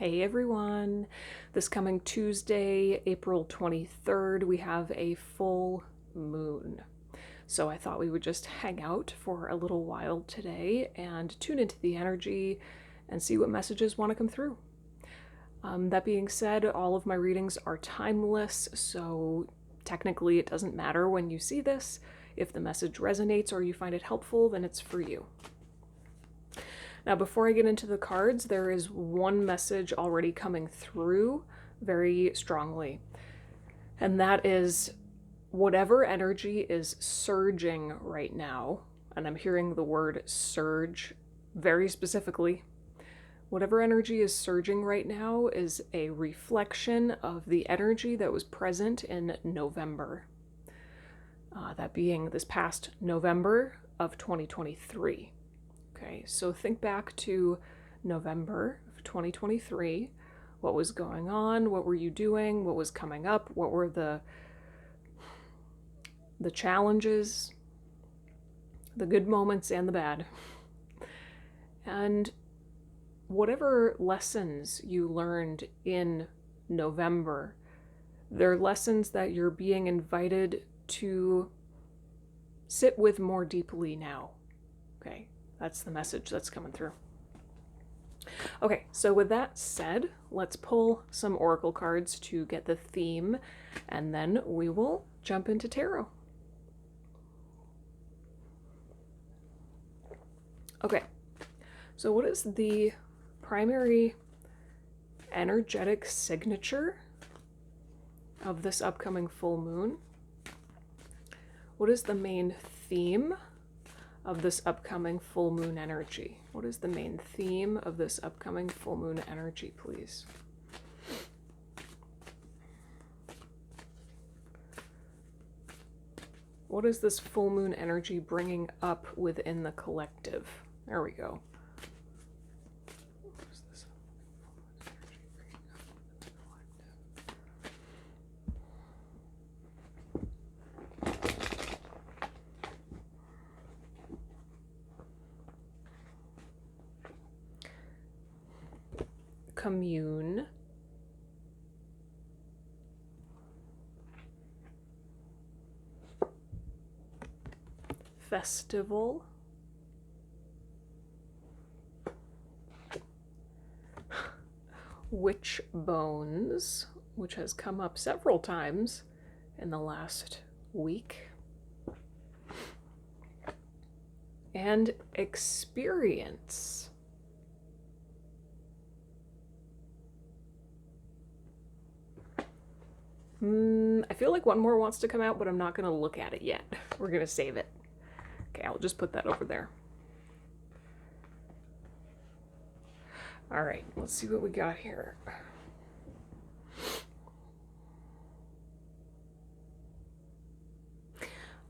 Hey everyone! This coming Tuesday, April 23rd, we have a full moon. So I thought we would just hang out for a little while today and tune into the energy and see what messages want to come through. That being said, all of my readings are timeless, so technically it doesn't matter when you see this. If the message resonates or you find it helpful, then it's for you. Now, before I get into the cards, there is one message already coming through very strongly, and that is whatever energy is surging right now, and I'm hearing the word surge very specifically. Whatever energy is surging right now is a reflection of the energy that was present in November. That being this past November of 2023. Okay, so think back to November of 2023. What was going on? What were you doing? What was coming up? What were the challenges, the good moments and the bad? And whatever lessons you learned in November, they're lessons that you're being invited to sit with more deeply now. Okay, that's the message that's coming through. Okay, so with that said, let's pull some oracle cards to get the theme, and then we will jump into tarot. Okay, so what is the primary energetic signature of this upcoming full moon? What is the main theme of this upcoming full moon energy? What is the main theme of this upcoming full moon energy, please? What is this full moon energy bringing up within the collective? There we go. What is this full moon energy bringing up within the collective? Commune. Festival. Witch bones, which has come up several times in the last week. And experience. I feel like one more wants to come out, but I'm not going to look at it yet. We're going to save it. Okay, I'll just put that over there. All right, let's see what we got here.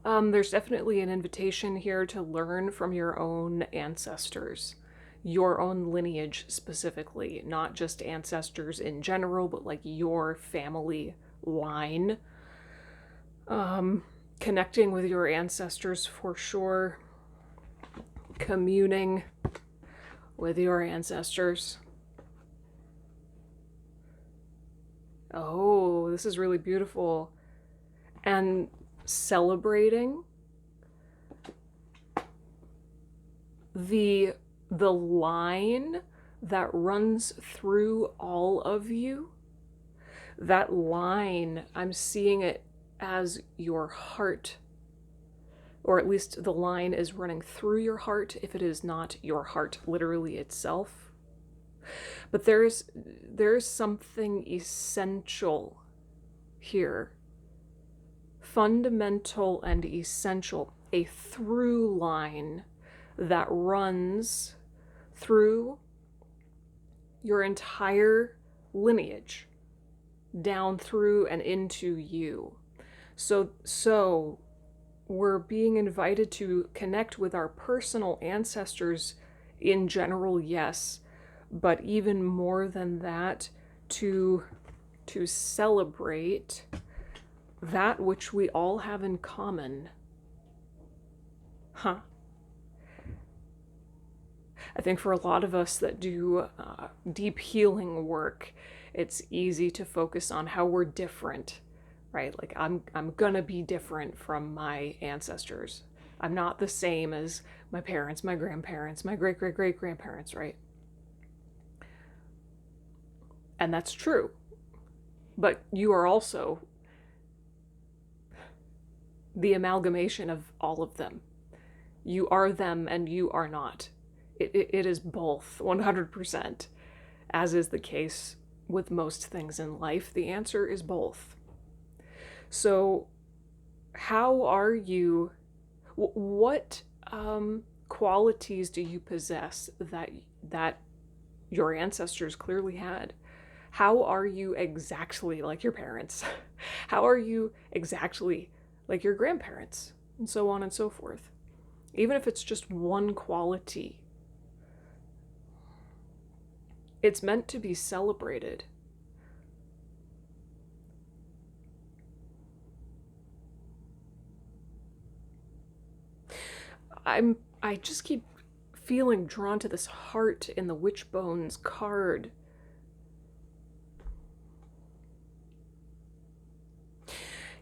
There's definitely an invitation here to learn from your own ancestors, your own lineage specifically, not just ancestors in general, but like your family line. Connecting with your ancestors for sure, communing with your ancestors. Oh, this is really beautiful. And celebrating the line that runs through all of you. That line, I'm seeing it as your heart, or at least the line is running through your heart if it is not your heart literally itself. But there's something essential here, fundamental and essential, a through line that runs through your entire lineage, down through and into you. So we're being invited to connect with our personal ancestors in general, yes, but even more than that, to celebrate that which we all have in common. I think for a lot of us that do deep healing work, it's easy to focus on how we're different, right? Like I'm gonna be different from my ancestors. I'm not the same as my parents, my grandparents, my great great great grandparents, right? And that's true. But you are also the amalgamation of all of them. You are them and you are not. It is both, 100%. As is the case with most things in life, the answer is both. So, how are you? What qualities do you possess that your ancestors clearly had? How are you exactly like your parents? How are you exactly like your grandparents? And so on and so forth. Even if it's just one quality, it's meant to be celebrated. I just keep feeling drawn to this heart in the Witchbones card.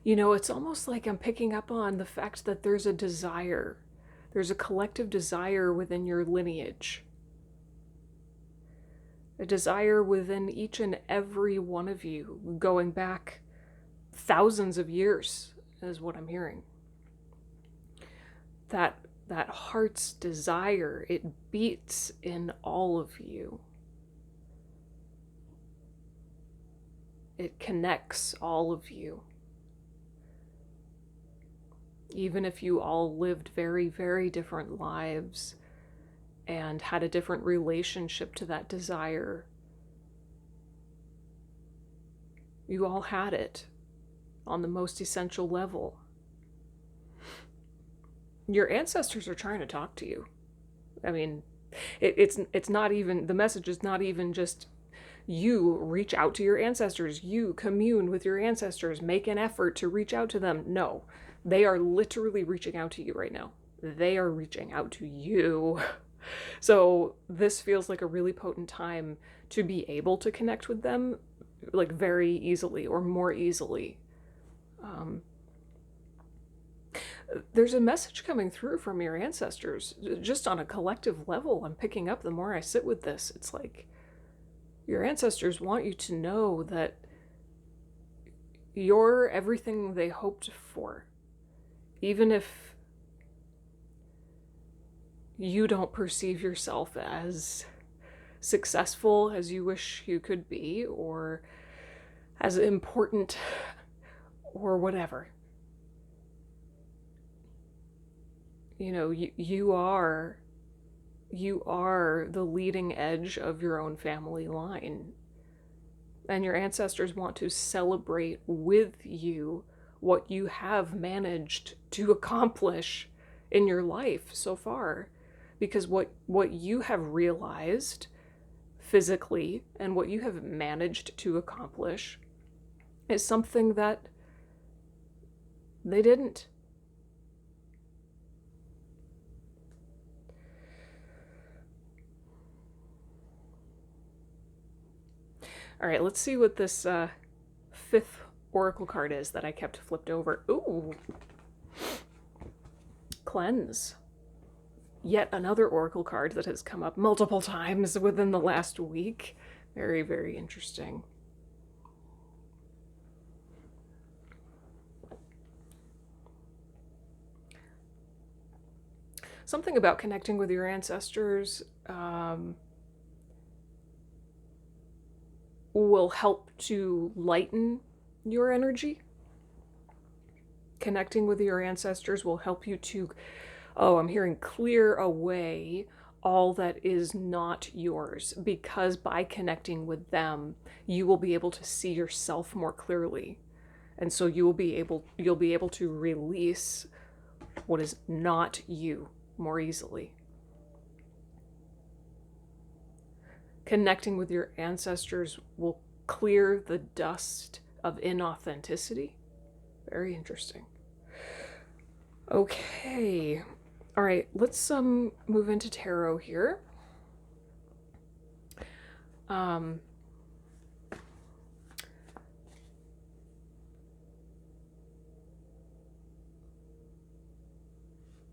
You know, it's almost like I'm picking up on the fact that there's a desire. There's a collective desire within your lineage. A desire within each and every one of you, going back thousands of years, is what I'm hearing. That heart's desire, it beats in all of you. It connects all of you. Even if you all lived very, very different lives and had a different relationship to that desire, you all had it on the most essential level. Your ancestors are trying to talk to you. I mean, it's not even, the message is not even just you reach out to your ancestors, you commune with your ancestors, make an effort to reach out to them. No, they are literally reaching out to you right now. They are reaching out to you. So this feels like a really potent time to be able to connect with them, like very easily or more easily. There's a message coming through from your ancestors, just on a collective level. I'm picking up the more I sit with this. It's like your ancestors want you to know that you're everything they hoped for. Even if you don't perceive yourself as successful as you wish you could be, or as important, or whatever. You know, you are the leading edge of your own family line. And your ancestors want to celebrate with you what you have managed to accomplish in your life so far. Because what you have realized physically and what you have managed to accomplish is something that they didn't. All right, let's see what this fifth oracle card is that I kept flipped over. Ooh. Cleanse. Yet another oracle card that has come up multiple times within the last week. Very, very interesting. Something about connecting with your ancestors will help to lighten your energy. Connecting with your ancestors will help you to, I'm hearing, clear away all that is not yours, because by connecting with them, you will be able to see yourself more clearly. And so you'll be able to release what is not you more easily. Connecting with your ancestors will clear the dust of inauthenticity. Very interesting. Okay. All right, let's move into tarot here. Um,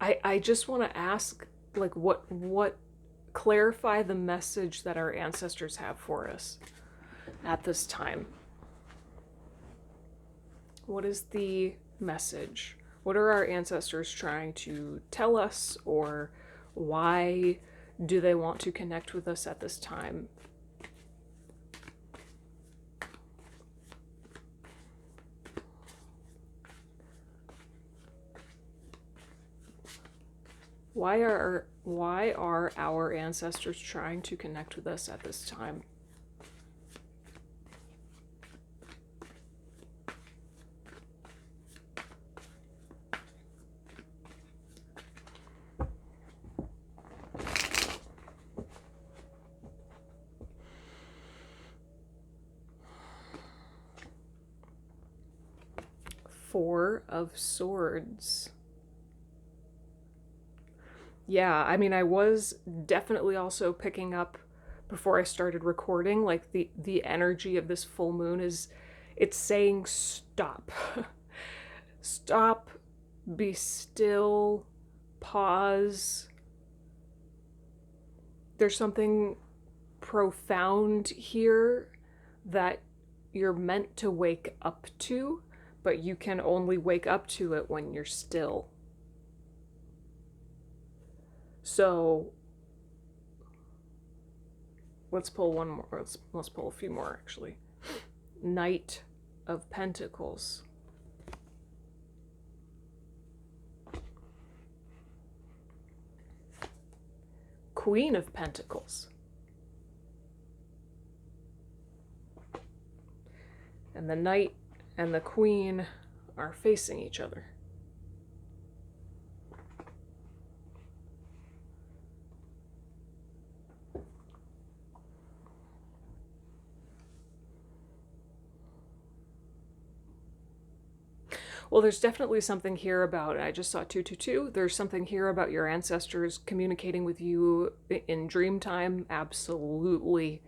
I just want to ask, like, what clarify the message that our ancestors have for us at this time. What is the message? What are our ancestors trying to tell us, or why do they want to connect with us at this time? Why are our ancestors trying to connect with us at this time? Four of Swords. Yeah, I mean, I was definitely also picking up before I started recording, like the energy of this full moon it's saying stop. Stop, be still, pause. There's something profound here that you're meant to wake up to, but you can only wake up to it when you're still. So let's pull one more. Let's pull a few more, actually. Knight of Pentacles. Queen of Pentacles. And the Knight and the Queen are facing each other. Well, there's definitely something here about, I just saw 222, there's something here about your ancestors communicating with you in dream time, absolutely.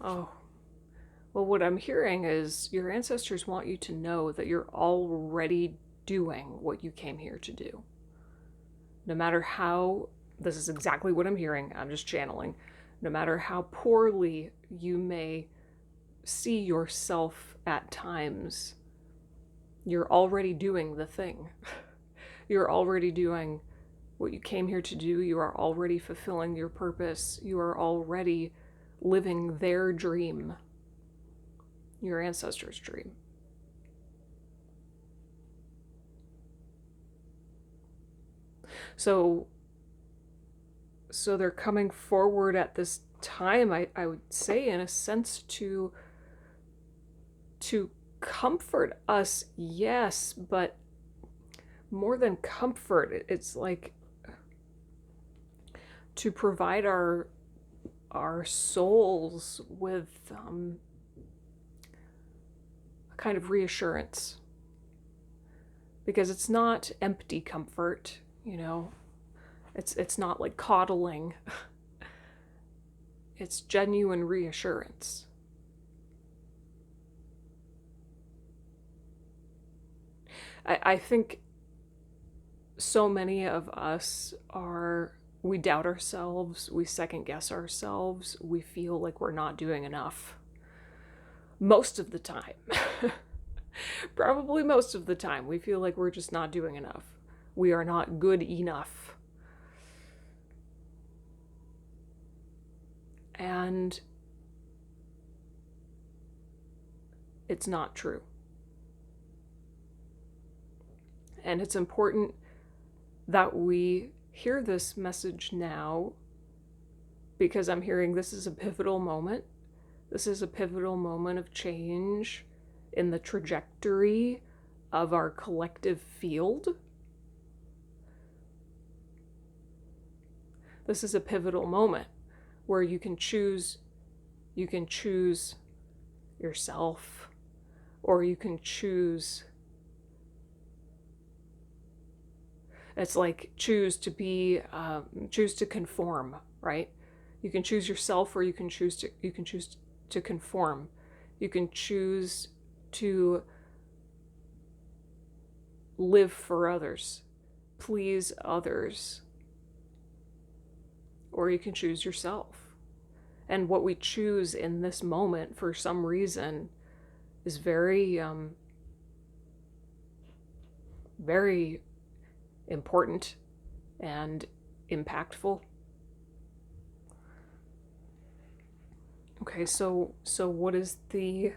Oh, well, what I'm hearing is your ancestors want you to know that you're already doing what you came here to do. No matter how, this is exactly what I'm hearing, I'm just channeling, no matter how poorly you may see yourself at times, you're already doing the thing. You're already doing what you came here to do. You are already fulfilling your purpose. You are already living their dream, your ancestors' dream. So they're coming forward at this time, I would say, in a sense, to comfort us, yes, but more than comfort, it's like to provide our souls with a kind of reassurance, because it's not empty comfort, you know. It's not like coddling. It's genuine reassurance. I think so many of us we doubt ourselves, we second guess ourselves, we feel like we're not doing enough. Most of the time. Probably most of the time, we feel like we're just not doing enough. We are not good enough. And it's not true. And it's important that we hear this message now, because I'm hearing this is a pivotal moment. This is a pivotal moment of change in the trajectory of our collective field. This is a pivotal moment where you can choose yourself, or you can choose, it's like choose to conform, right? You can choose yourself, or you can choose to conform. You can choose to live for others, please others, or you can choose yourself. And what we choose in this moment, for some reason, is very, very important and impactful. Okay, so what is the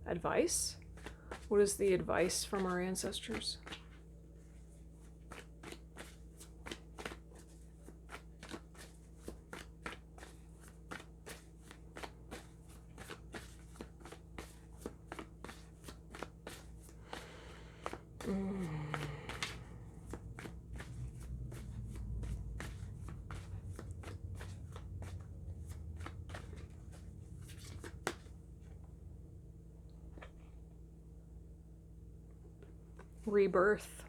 advice? What is the advice from our ancestors? Rebirth.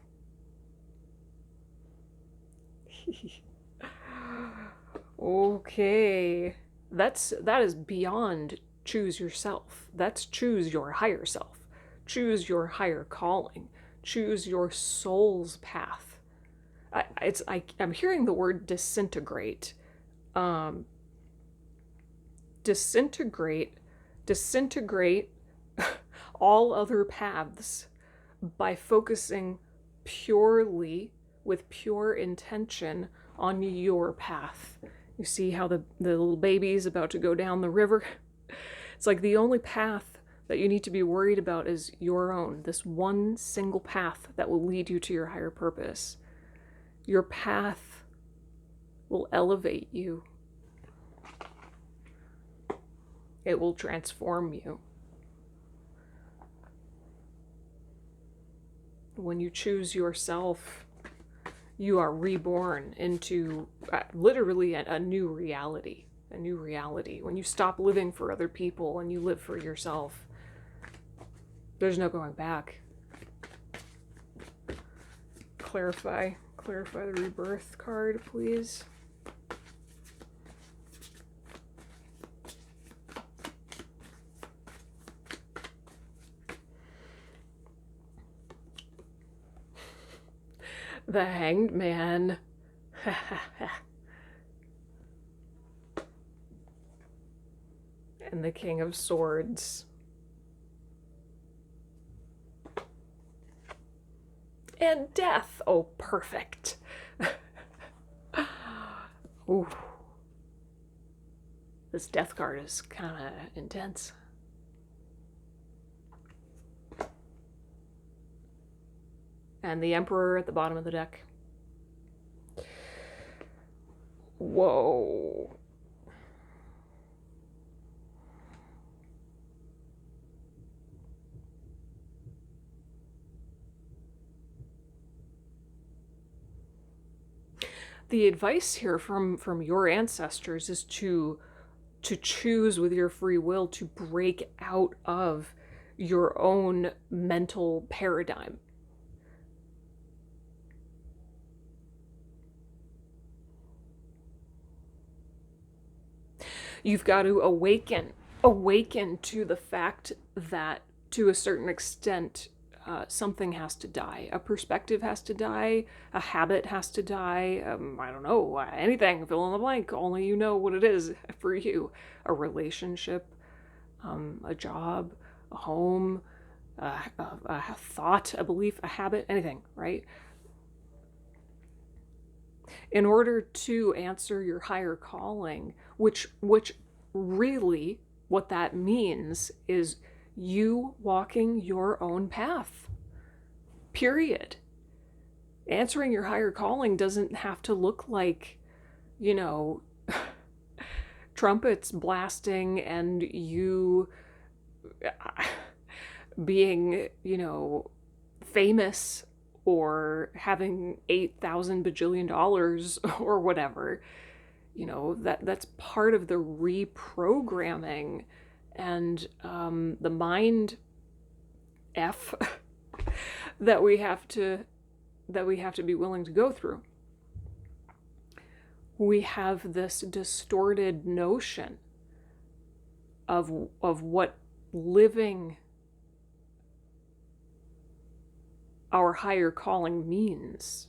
Okay. That is beyond choose yourself. That's choose your higher self. Choose your higher calling. Choose your soul's path. I'm hearing the word disintegrate. Disintegrate all other paths by focusing purely, with pure intention, on your path. You see how the little baby's about to go down the river? It's like the only path that you need to be worried about is your own, this one single path that will lead you to your higher purpose. Your path will elevate you. It will transform you. When you choose yourself, you are reborn into literally a new reality. A new reality. When you stop living for other people and you live for yourself, there's no going back. Clarify the rebirth card, please. The Hanged Man. And the King of Swords. And Death. Oh, perfect. Ooh. This Death card is kind of intense. And the Emperor at the bottom of the deck. Whoa. The advice here from your ancestors is to choose with your free will to break out of your own mental paradigm. You've got to awaken to the fact that, to a certain extent, something has to die. A perspective has to die. A habit has to die. I don't know, anything, fill in the blank. Only you know what it is for you. A relationship, a job, a home, a thought, a belief, a habit, anything, right? In order to answer your higher calling, which really what that means is you walking your own path. Period. Answering your higher calling doesn't have to look like, trumpets blasting and you being, famous or having 8,000 bajillion dollars or whatever. That's part of the reprogramming and the mind F that we have to be willing to go through. We have this distorted notion of what living our higher calling means.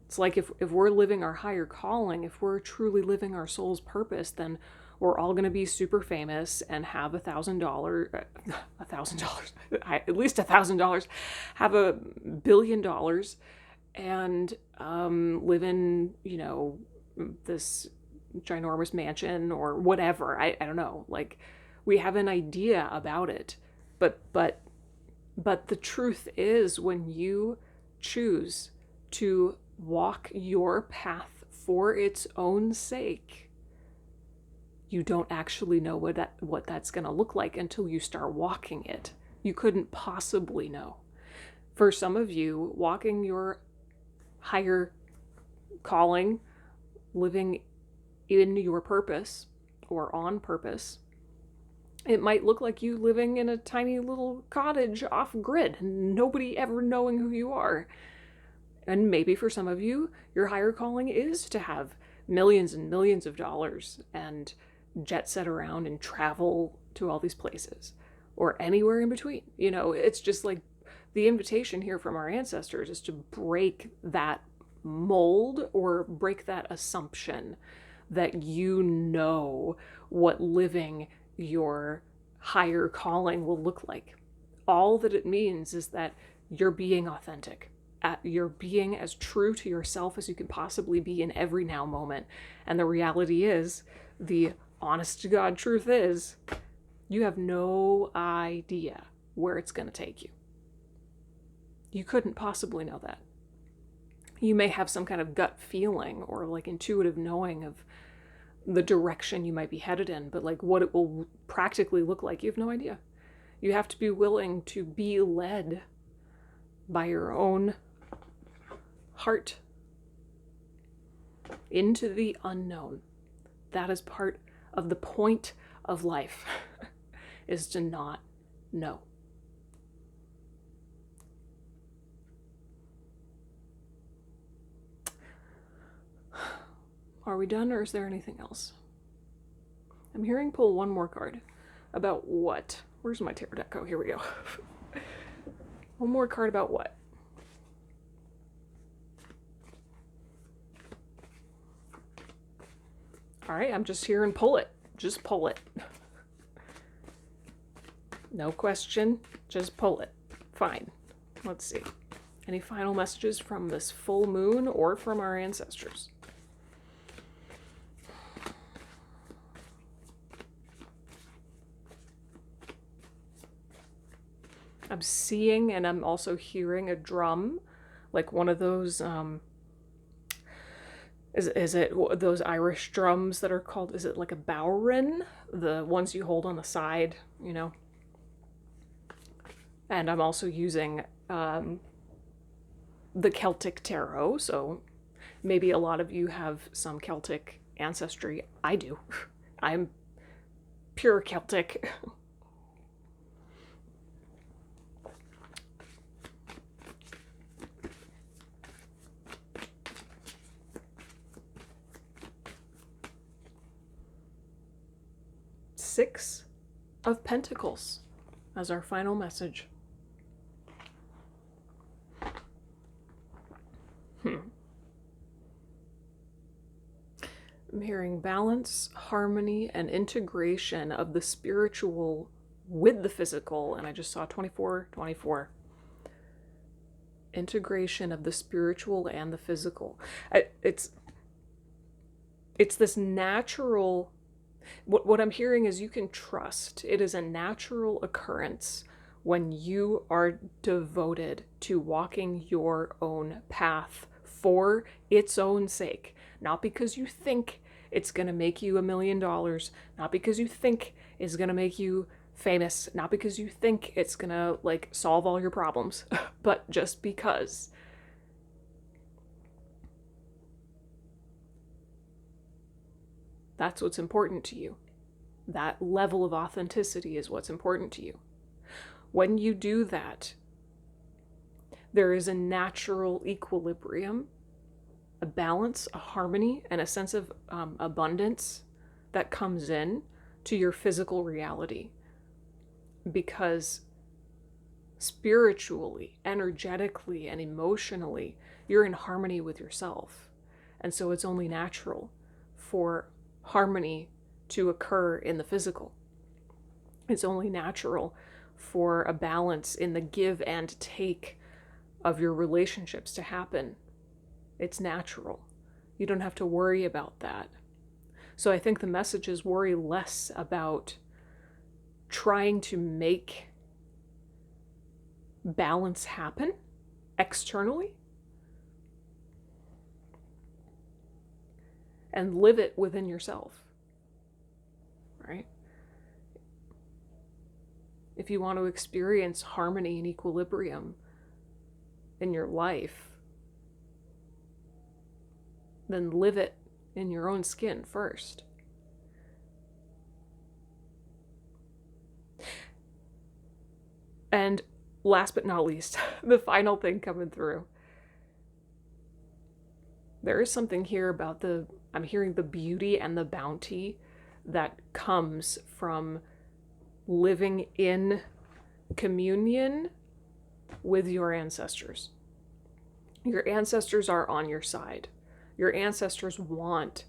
It's like if we're living our higher calling, if we're truly living our soul's purpose, then we're all going to be super famous and have $1,000, at least $1,000, have $1 billion, and live in, this ginormous mansion or whatever. I don't know. Like, we have an idea about it, but the truth is, when you choose to walk your path for its own sake, you don't actually know what that's going to look like until you start walking it. You couldn't possibly know. For some of you, walking your higher calling, living in your purpose or on purpose, it might look like you living in a tiny little cottage off grid, nobody ever knowing who you are. And maybe for some of you, your higher calling is to have millions and millions of dollars and jet set around and travel to all these places or anywhere in between. It's just like the invitation here from our ancestors is to break that mold or break that assumption that what living your higher calling will look like. All that it means is that you're being authentic. You're being as true to yourself as you can possibly be in every now moment. And the reality is, the honest to God truth is, you have no idea where it's going to take you. You couldn't possibly know that. You may have some kind of gut feeling or like intuitive knowing of the direction you might be headed in, but like what it will practically look like, you have no idea. You have to be willing to be led by your own heart into the unknown. That is part of the point of life, is to not know. Are we done, or is there anything else? I'm hearing pull one more card. About what? Where's my tarot deck? Oh, here we go. One more card about what? All right, I'm just here and pull it. Just pull it. No question, just pull it. Fine. Let's see. Any final messages from this full moon or from our ancestors? I'm seeing and I'm also hearing a drum, like one of those, is it those Irish drums that are called, is it like a bowrin? The ones you hold on the side, And I'm also using the Celtic tarot, so maybe a lot of you have some Celtic ancestry. I do. I'm pure Celtic. Six of Pentacles as our final message. I'm hearing balance, harmony, and integration of the spiritual with the physical, and I just saw 24. Integration of the spiritual and the physical. It's this natural. What I'm hearing is you can trust. It is a natural occurrence when you are devoted to walking your own path for its own sake. Not because you think it's going to make you $1 million, not because you think it's going to make you famous not because you think it's gonna like solve all your problems, but just because. That's what's important to you. That level of authenticity is what's important to you. When you do that, there is a natural equilibrium, a balance, a harmony, and a sense of abundance that comes in to your physical reality. Because spiritually, energetically, and emotionally, you're in harmony with yourself. And so it's only natural for harmony to occur in the physical. It's only natural for a balance in the give and take of your relationships to happen. It's natural. You don't have to worry about that. So I think the message is worry less about trying to make balance happen externally and live it within yourself, right? If you want to experience harmony and equilibrium in your life, then live it in your own skin first. And last but not least, the final thing coming through. There is something here about I'm hearing the beauty and the bounty that comes from living in communion with your ancestors. Your ancestors are on your side. Your ancestors want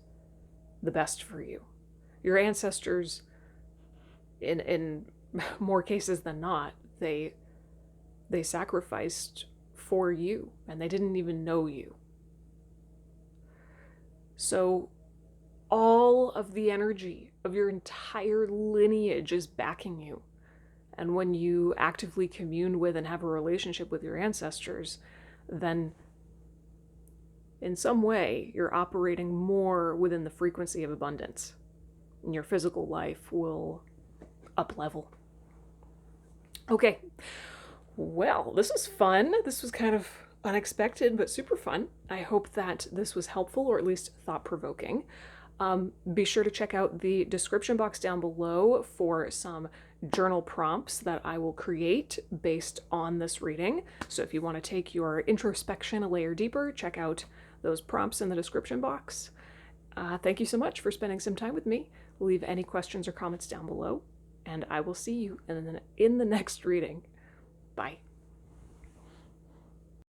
the best for you. Your ancestors, in more cases than not, they sacrificed for you, and they didn't even know you. So all of the energy of your entire lineage is backing you. And when you actively commune with and have a relationship with your ancestors, then in some way you're operating more within the frequency of abundance. And your physical life will up-level. Okay, well, this was fun. This was kind of unexpected, but super fun. I hope that this was helpful, or at least thought-provoking. Be sure to check out the description box down below for some journal prompts that I will create based on this reading. So if you want to take your introspection a layer deeper, check out those prompts in the description box. Thank you so much for spending some time with me. Leave any questions or comments down below, and I will see you in the next reading. Bye.